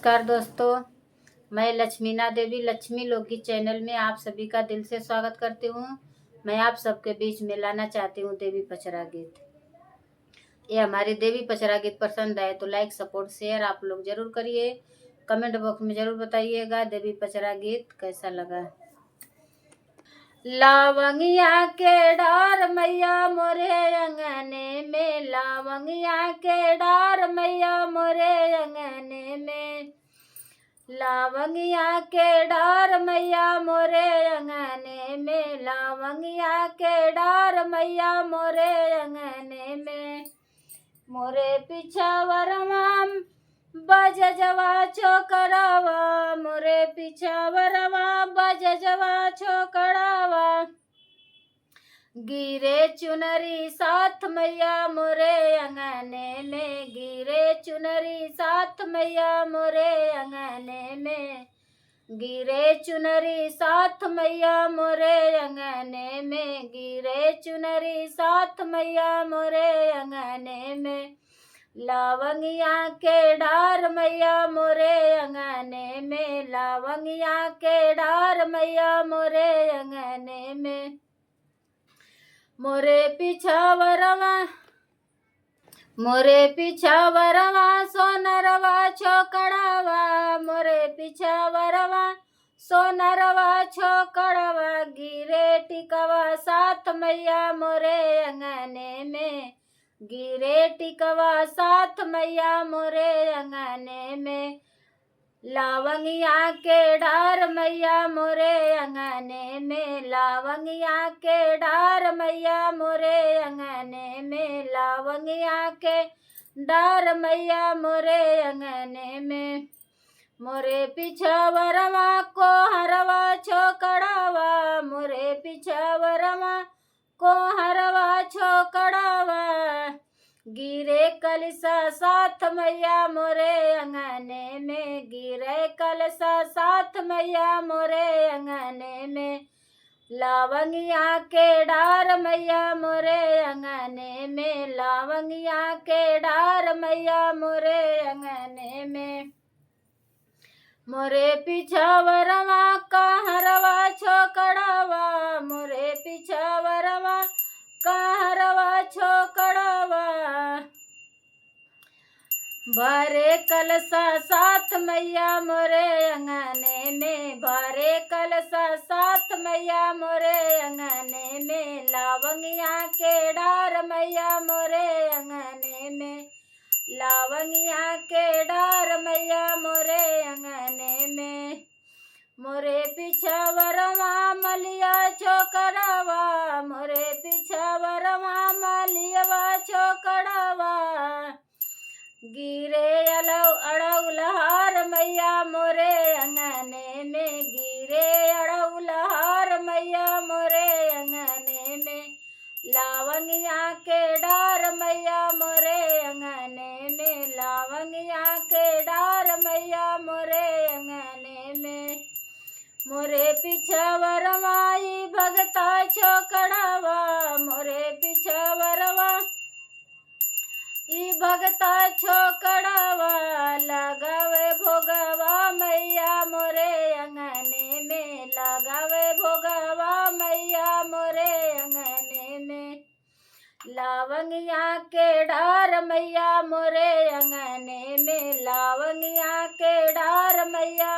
नमस्कार दोस्तों, मैं लक्ष्मीना देवी लक्ष्मी लोकगीत चैनल में आप सभी का दिल से स्वागत करती हूँ। मैं आप सबके बीच में लाना चाहती हूँ देवी पचरा गीत। ये हमारी देवी पचरा गीत पसंद आए तो लाइक सपोर्ट शेयर आप लोग जरूर करिए। कमेंट बॉक्स में जरूर बताइएगा देवी पचरा गीत कैसा लगा। लावंगिया के डार मैया मोरे अंगने में, लावंगिया के डार मैया मोरे अंगने में, लावंगिया के डार मैया मोरे अंगने में, लावंगिया के डार मैया मोरे अंगने में। मोरे पिछावरवा बज जवा छोकरावा, मोरे पिछावरवा बज जवा छोकरावा, गिरे चुनरी साथ मैया मोरे अंगने में, गिरे चुनरी साथ मैया मोरे अंगने में, गिरे चुनरी साथ मैया मोरे अंगने में, गिरे चुनरी साथ मैया मोरे अंगने में। लावंगिया के डार मैया मोरे अंगने में, लावंगिया के डार मैया मोरे अंगने में। मोरे पिछावरवा सोनरवा छोकड़ावा, मोरे पिछावरवा सोनरवा छोकड़ावा, गिरे टिकवा साथ मैया मोरे अंगने में, गिरे टिकवा साथ मैया मोरे अंगने में। लावंगिया के डार मैया मोरे अंगने में, लावंगिया के डार मैया मोरे अंगने में, लावंगिया के डार मैया मोरे अंगने में। मोरे पिछावरवा को हरवा छोकड़ावा, मोरे पिछावरवा को हरवा छोकड़ावा, गिरे कलसा साथ मैया मोरे अंगने में, गिरे कलसा साथ मैया मोरे अंगने में। लावंगिया के डार मैया मोरे अंगने में, लावंगिया के डार मैया मोरे अंगने में। मोरे पिछावरवा का हरवा छोकड़ावा, मोरे पिछावरवा का हरवा छोकड़ावा, भरे कलसा साथ मैया मोरे अंगने में, भरे कलसा साथ मैया मोरे अंगने में। लावंगिया के डार मैया मोरे अंगने में, लावंगिया के डार मैया मोरे अंगने में। मोरे पिछावरवा मलिया छोकड़ावा, मोरे पिछावरवा मलियवा छोकड़ावा, गिरे अड़ौलहार मैया मोरे अंगने में, गिरे अड़ौलहार मैया मोरे अंगने में। लावंगिया के डार मैया मोरे अंगने में, लावंगिया के डार मैया मोरे अंगने में। मोरे पिछावरवा भगता छोकड़ावा, मोरे पिछावरवा भगता छोकड़ावा, लगावे भोगवा मैया मोरे अंगने में, लगावे भोगवा मैया मोरे अंगने में। लावंगिया के डार मैया मोरे अंगने में, लावंगिया के डार मैया